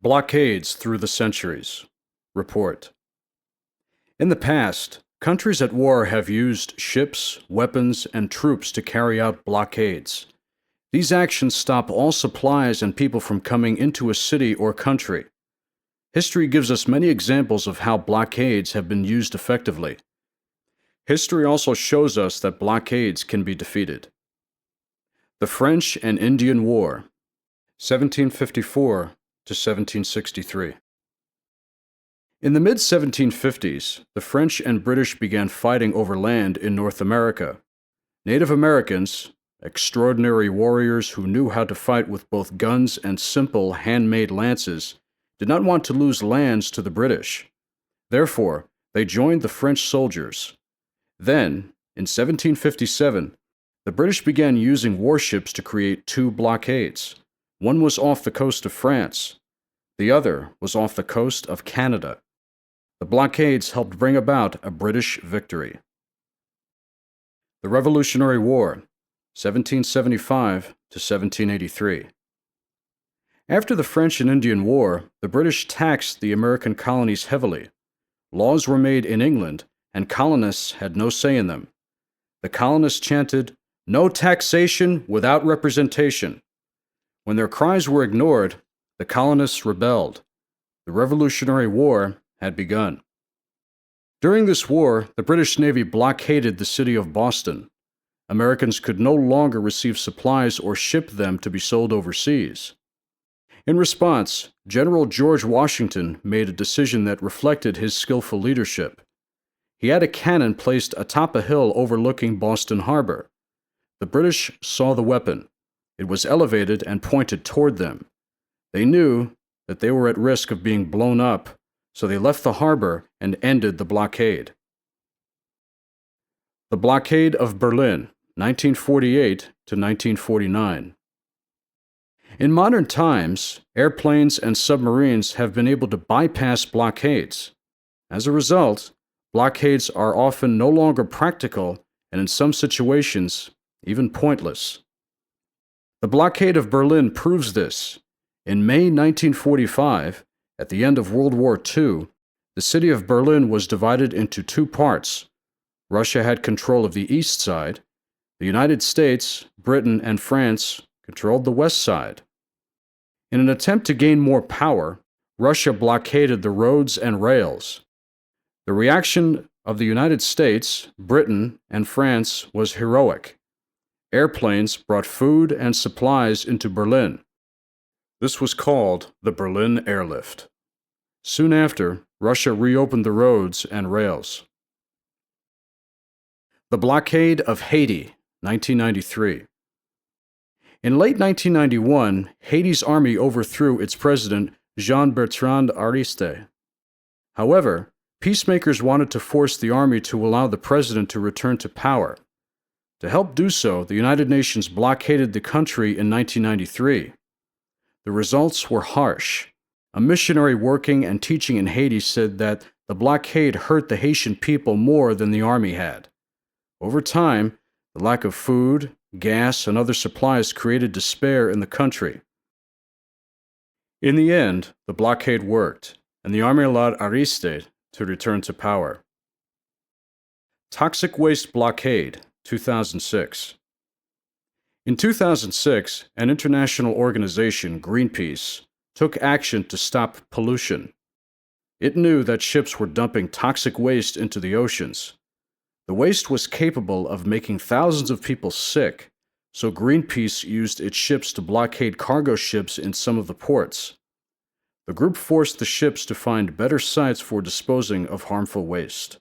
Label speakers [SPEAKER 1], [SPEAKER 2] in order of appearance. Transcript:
[SPEAKER 1] Blockades through the centuries. Report. In the past, countries at war have used ships, weapons, and troops to carry out blockades. These actions stop all supplies and people from coming into a city or country. History gives us many examples of how blockades have been used effectively. History also shows us that blockades can be defeated. The French and Indian War, 1754 to 1763. In the mid-1750s, the French and British began fighting over land in North America. Native Americans, extraordinary warriors who knew how to fight with both guns and simple handmade lances, did not want to lose lands to the British. Therefore, they joined the French soldiers. Then, in 1757, the British began using warships to create two blockades. One was off the coast of France. The other was off the coast of Canada. The blockades helped bring about a British victory. The Revolutionary War, 1775 to 1783. After the French and Indian War, the British taxed the American colonies heavily. Laws were made in England, and colonists had no say in them. The colonists chanted, "No taxation without representation." When their cries were ignored, the colonists rebelled. The Revolutionary War had begun. During this war, the British Navy blockaded the city of Boston. Americans could no longer receive supplies or ship them to be sold overseas. In response, General George Washington made a decision that reflected his skillful leadership. He had a cannon placed atop a hill overlooking Boston Harbor. The British saw the weapon. It was elevated and pointed toward them. They knew that they were at risk of being blown up, so they left the harbor and ended the blockade. The Blockade of Berlin, 1948 to 1949. In modern times, airplanes and submarines have been able to bypass blockades. As a result, blockades are often no longer practical and in some situations, even pointless. The Blockade of Berlin proves this. In May 1945, at the end of World War II, the city of Berlin was divided into two parts. Russia had control of the east side. The United States, Britain, and France controlled the west side. In an attempt to gain more power, Russia blockaded the roads and rails. The reaction of the United States, Britain, and France was heroic. Airplanes brought food and supplies into Berlin. This was called the Berlin Airlift. Soon after, Russia reopened the roads and rails. The Blockade of Haiti, 1993. In late 1991, Haiti's army overthrew its president, Jean-Bertrand Aristide. However, peacemakers wanted to force the army to allow the president to return to power. To help do so, the United Nations blockaded the country in 1993. The results were harsh. A missionary working and teaching in Haiti said that the blockade hurt the Haitian people more than the army had. Over time, the lack of food, gas, and other supplies created despair in the country. In the end, the blockade worked, and the army allowed Aristide to return to power. Toxic Waste Blockade, 2006. In 2006, an international organization, Greenpeace, took action to stop pollution. It knew that ships were dumping toxic waste into the oceans. The waste was capable of making thousands of people sick, so Greenpeace used its ships to blockade cargo ships in some of the ports. The group forced the ships to find better sites for disposing of harmful waste.